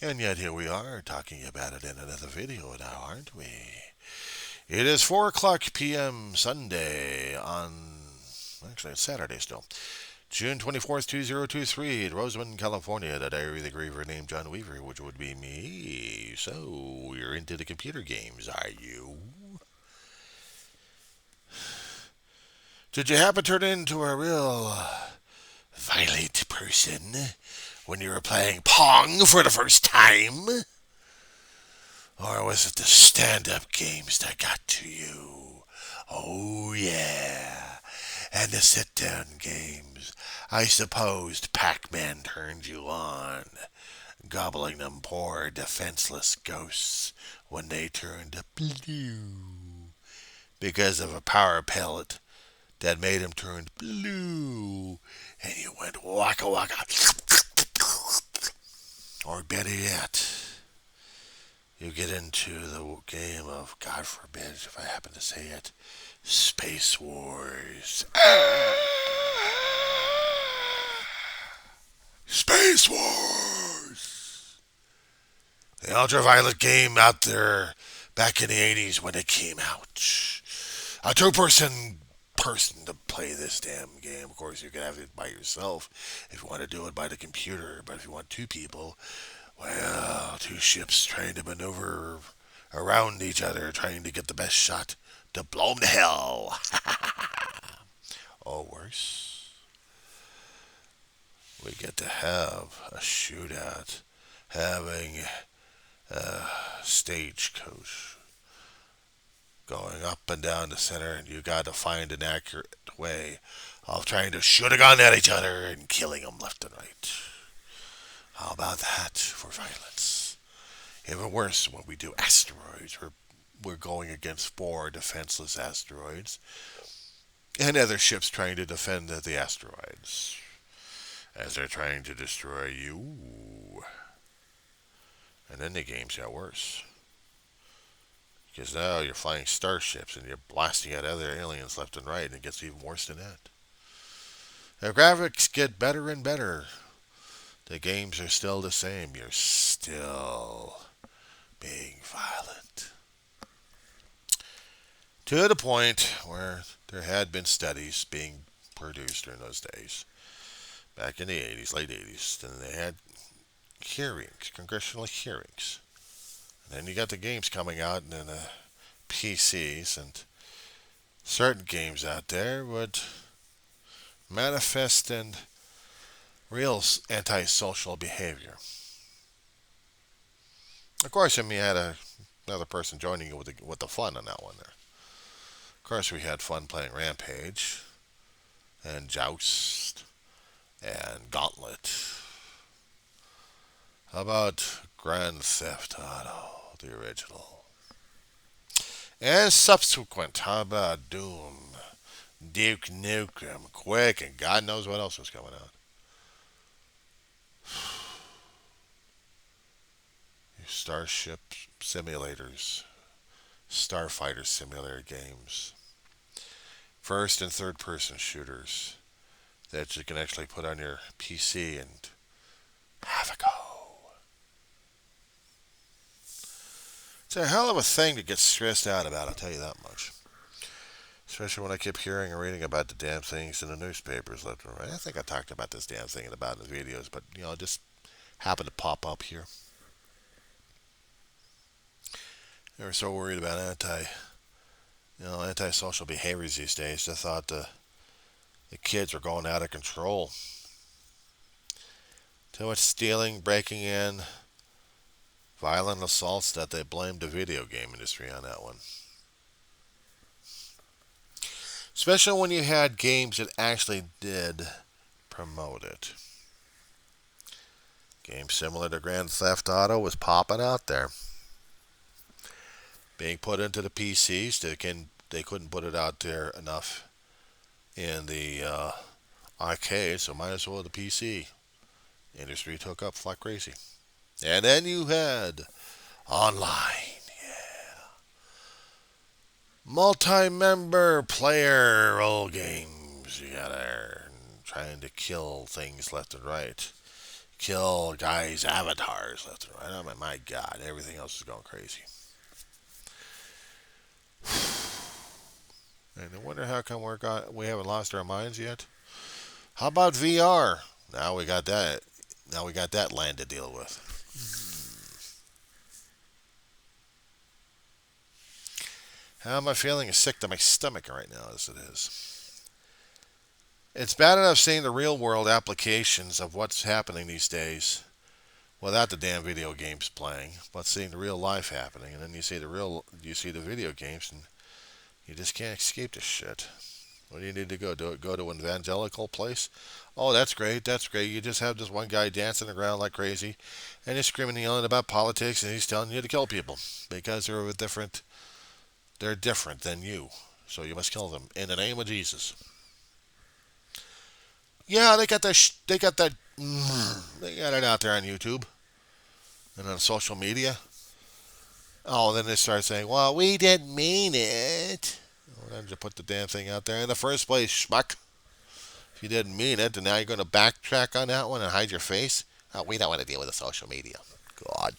And yet here we are talking about it in another video now, aren't we? It is 4 o'clock p.m. Sunday actually it's Saturday still. June 24th, 2023, at Roseman, California, the diary of the griever named John Weaver, which would be me. So, you're into the computer games, are you? Did you happen to turn into a real violent person when you were playing Pong for the first time? Or was it the stand-up games that got to you? Oh, yeah. And the sit-down games. I supposed Pac-Man turned you on, gobbling them poor defenseless ghosts when they turned blue because of a power pellet that made them turn blue, and you went waka waka. Or better yet, you get into the game of, God forbid if I happen to say it, Space Wars. Space Wars! The ultraviolet game out there back in the 80s when it came out. A two person to play this damn game. Of course, you can have it by yourself if you want to do it by the computer. But if you want two people, well, two ships trying to maneuver around each other, trying to get the best shot to blow them to hell. Or worse, we get to have a shootout, having a stagecoach going up and down the center, and you got to find an accurate way of trying to shoot a gun at each other and killing them left and right. How about that for violence? Even worse when we do asteroids. We're going against four defenseless asteroids and other ships trying to defend the asteroids as they're trying to destroy you. And then the games got worse. Because now you're flying starships and you're blasting at other aliens left and right, and it gets even worse than that. The graphics get better and better. The games are still the same. You're still being violent. To the point where there had been studies being produced during those days, back in the 80s, late 80s, and they had hearings, congressional hearings. And then you got the games coming out and then the PCs, and certain games out there would manifest in real antisocial behavior. Of course, I mean, you had another person joining you with the fun on that one there. Of course, we had fun playing Rampage and Joust and Gauntlet. How about Grand Theft Auto, the original? And subsequent, how about Doom, Duke Nukem, Quake, and God knows what else was coming out. Starship simulators, Starfighter simulator games, first and third person shooters that you can actually put on your PC and have a go. It's a hell of a thing to get stressed out about, I'll tell you that much. Especially when I keep hearing and reading about the damn things in the newspapers left and right. I think I talked about this damn thing about in the videos, but it just happened to pop up here. They were so worried about antisocial behaviors these days. They thought the kids were going out of control. Too much stealing, breaking in, violent assaults that they blamed the video game industry on that one. Especially when you had games that actually did promote it. Games similar to Grand Theft Auto was popping out there. Being put into the PCs, they couldn't put it out there enough in the arcade, so might as well the PC industry took up like crazy. And then you had online, yeah, multi-member player role games. You got there trying to kill things left and right. kill guys' avatars left and right. I mean, my God, everything else is going crazy. And I wonder how come we haven't lost our minds yet. How about VR? Now we got that. Now we got that land to deal with. How am I feeling? Sick to my stomach right now, as it is. It's bad enough seeing the real world applications of what's happening these days without the damn video games playing, but seeing the real life happening, and then you see the video games, and you just can't escape this shit. Where do you need to go? Go to an evangelical place? Oh, that's great. That's great. You just have this one guy dancing around like crazy, and he's screaming and yelling about politics, and he's telling you to kill people because they're different than you. So you must kill them in the name of Jesus. Yeah, they got it out there on YouTube and on social media. Oh, then they start saying, "Well, we didn't mean it." Well, then you put the damn thing out there in the first place, schmuck. If you didn't mean it, and now you're going to backtrack on that one and hide your face. Oh, we don't want to deal with the social media. God.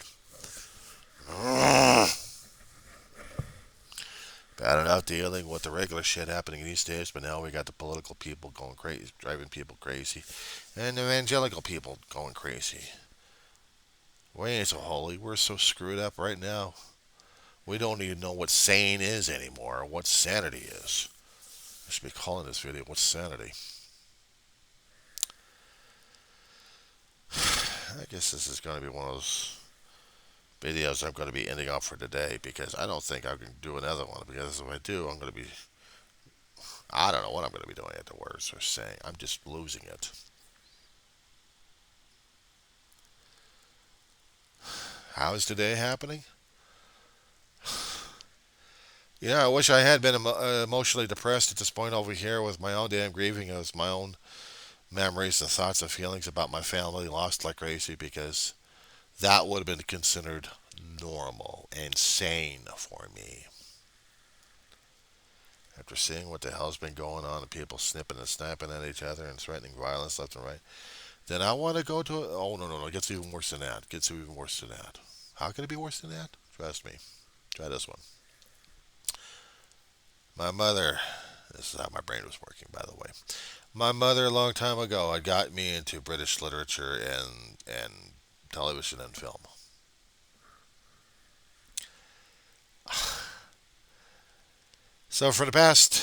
Bad enough dealing with the regular shit happening these days, but now we got the political people going crazy, driving people crazy, and the evangelical people going crazy. We ain't so holy. We're so screwed up right now. We don't even know what sane is anymore, or what sanity is. I should be calling this video "What's Sanity?" I guess this is going to be one of those videos I'm going to be ending off for today because I don't think I can do another one. Because if I do, I don't know what I'm going to be doing afterwards or saying. I'm just losing it. How is today happening? Yeah, I wish I had been emotionally depressed at this point over here with my own damn grieving as my own memories and thoughts and feelings about my family lost like crazy because that would have been considered normal and sane for me. After seeing what the hell's been going on and people snipping and snapping at each other and threatening violence left and right, then I want to go to. Oh, no, no, no. It gets even worse than that. It gets even worse than that. How can it be worse than that? Trust me. Try this one. My mother. This is how my brain was working, by the way. My mother, a long time ago, had got me into British literature and television and film. So for the past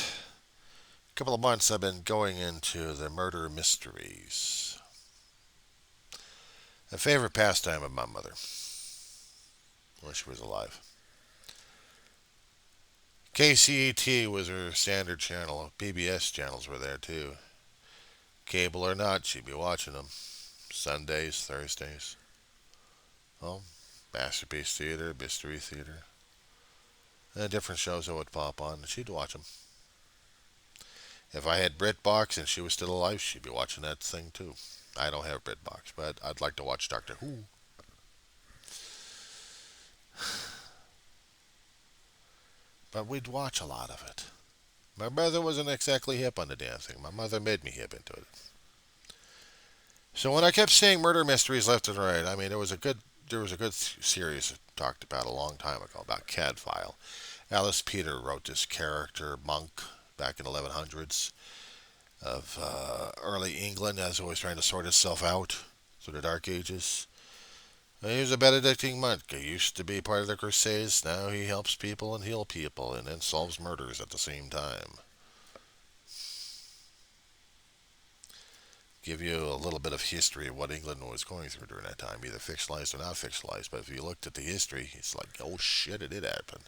couple of months, I've been going into the murder mysteries. A favorite pastime of my mother when she was alive. KCET was her standard channel. PBS channels were there too. Cable or not, she'd be watching them. Sundays, Thursdays. Well, Masterpiece Theater, Mystery Theater. And different shows that would pop on, and she'd watch them. If I had BritBox and she was still alive, she'd be watching that thing too. I don't have BritBox, but I'd like to watch Doctor Who. But we'd watch a lot of it. My brother wasn't exactly hip on the damn thing. My mother made me hip into it. So when I kept seeing murder mysteries left and right, I mean, there was a good series talked about a long time ago about Cadfael. Alice Peter wrote this character monk back in the 1100s of early England as it was trying to sort itself out through the Dark Ages. He was a Benedictine monk. He used to be part of the Crusades. Now he helps people and heal people and then solves murders at the same time. Give you a little bit of history of what England was going through during that time, either fictionalized or not fictionalized. But if you looked at the history, it's like, oh shit, it did happen.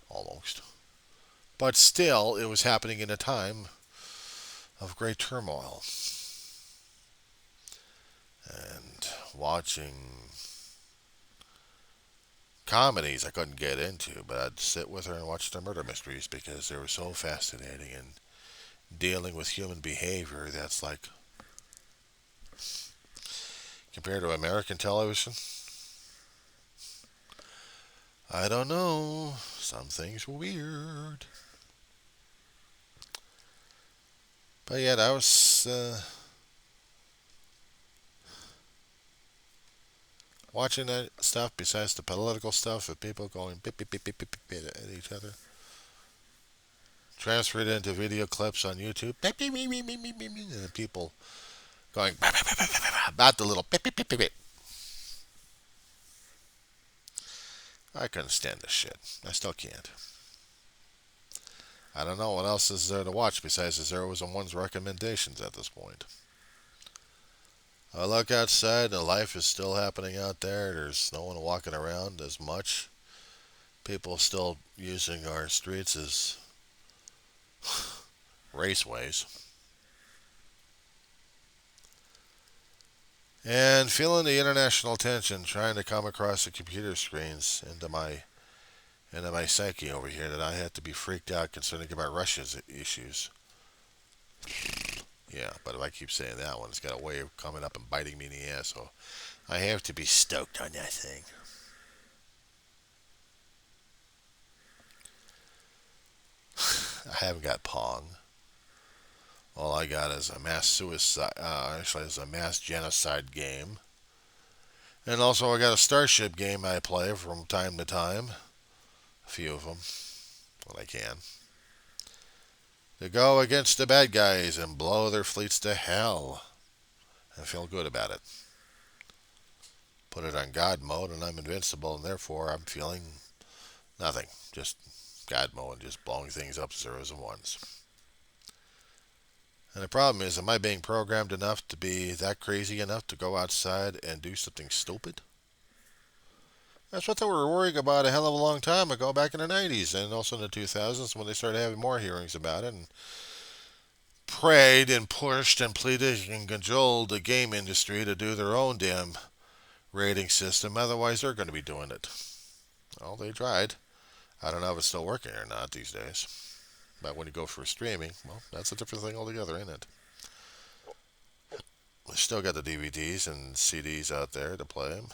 Almost. But still, it was happening in a time of great turmoil. And watching comedies I couldn't get into, but I'd sit with her and watch the murder mysteries because they were so fascinating and dealing with human behavior that's like, compared to American television, I don't know. Some things were weird. But yeah, that was watching that stuff besides the political stuff of people going beep, beep, beep, beep, beep, beep, at each other? Transfer it into video clips on YouTube. Beep, beep, beep, beep, beep, beep, beep, and the people going beep, beep, beep, beep, beep, beep, about the little beep, beep, beep, beep, beep. I couldn't stand this shit. I still can't. I don't know what else is there to watch besides the Zeros and Ones recommendations at this point. I look outside and life is still happening out there. There's no one walking around as much. People still using our streets as raceways. And feeling the international tension trying to come across the computer screens into my psyche over here that I had to be freaked out concerning about Russia's issues. Yeah, but if I keep saying that one, it's got a way of coming up and biting me in the ass, so I have to be stoked on that thing. I haven't got Pong. All I got is a mass suicide, actually, it's a mass genocide game. And also, I got a Starship game I play from time to time. A few of them, when I can. To go against the bad guys and blow their fleets to hell. I feel good about it. Put it on God mode and I'm invincible, and therefore I'm feeling nothing. Just God mode and just blowing things up zeros and ones. And the problem is, am I being programmed enough to be that crazy enough to go outside and do something stupid? That's what they were worrying about a hell of a long time ago, back in the 90s and also in the 2000s when they started having more hearings about it and prayed and pushed and pleaded and cajoled the game industry to do their own damn rating system. Otherwise, they're going to be doing it. Well, they tried. I don't know if it's still working or not these days. But when you go for streaming, well, that's a different thing altogether, isn't it? We still got the DVDs and CDs out there to play them.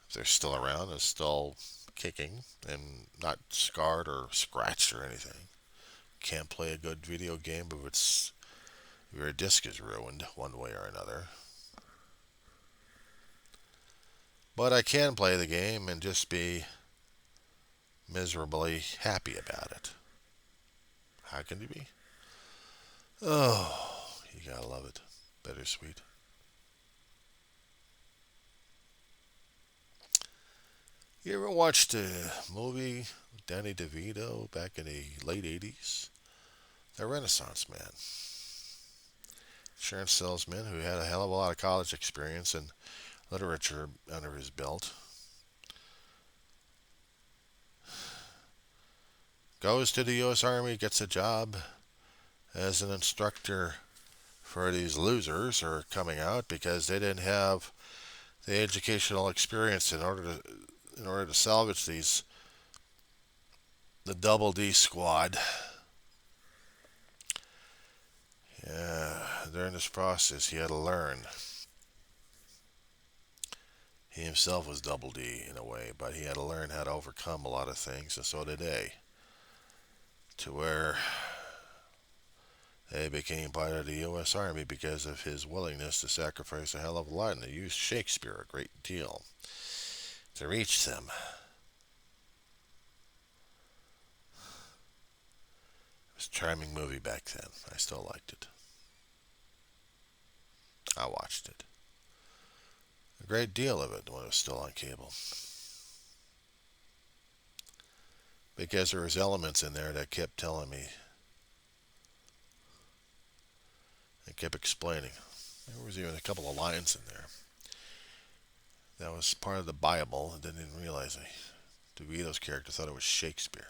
If they're still around and still kicking and not scarred or scratched or anything. Can't play a good video game if your disc is ruined one way or another. But I can play the game and just be miserably happy about it. How can you be? Oh, you gotta love it. Bittersweet. You ever watched a movie with Danny DeVito back in the late 80s? The Renaissance Man. Insurance salesman who had a hell of a lot of college experience and literature under his belt. Goes to the U.S. Army, gets a job as an instructor for these losers who are coming out because they didn't have the educational experience in order to salvage the Double D squad. Yeah, during this process, he had to learn. He himself was Double D in a way, but he had to learn how to overcome a lot of things, and so did they. To where they became part of the U.S. Army because of his willingness to sacrifice a hell of a lot, and they used Shakespeare a great deal to reach them. It was a charming movie back then. I still liked it. I watched it. A great deal of it when it was still on cable. Because there was elements in there that kept telling me and kept explaining. There was even a couple of lines in there that was part of the Bible and didn't realize it. DeVito's character thought it was Shakespeare.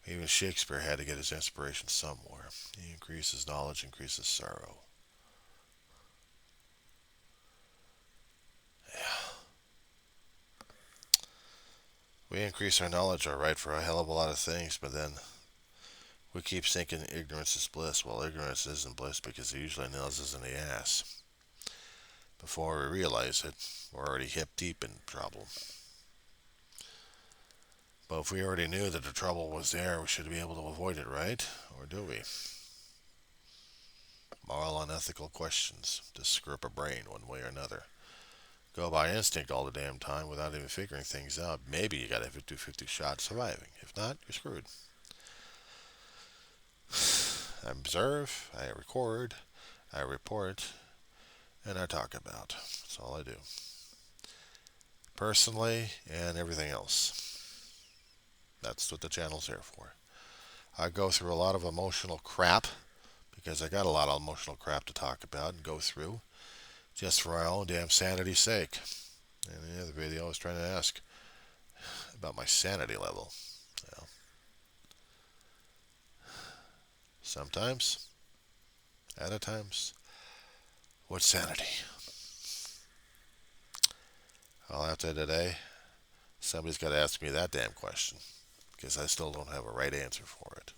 Even Shakespeare had to get his inspiration somewhere. He increases knowledge, increases sorrow. Yeah. We increase our knowledge, all right, for a hell of a lot of things, but then we keep thinking ignorance is bliss. Well, ignorance isn't bliss because it usually nails us in the ass. Before we realize it, we're already hip deep in trouble. But if we already knew that the trouble was there, we should be able to avoid it, right? Or do we? Moral and ethical questions to screw up a brain one way or another. go by instinct all the damn time without even figuring things out. Maybe you got a 50-50 shot surviving. If not, you're screwed. I observe, I record, I report, and I talk about. That's all I do. Personally and everything else. That's what the channel's here for. I go through a lot of emotional crap because I got a lot of emotional crap to talk about and go through just for my own damn sanity's sake. And in the other video, I was trying to ask about my sanity level. Well, sometimes, at other times, what's sanity? Well, after today, somebody's got to ask me that damn question because I still don't have a right answer for it.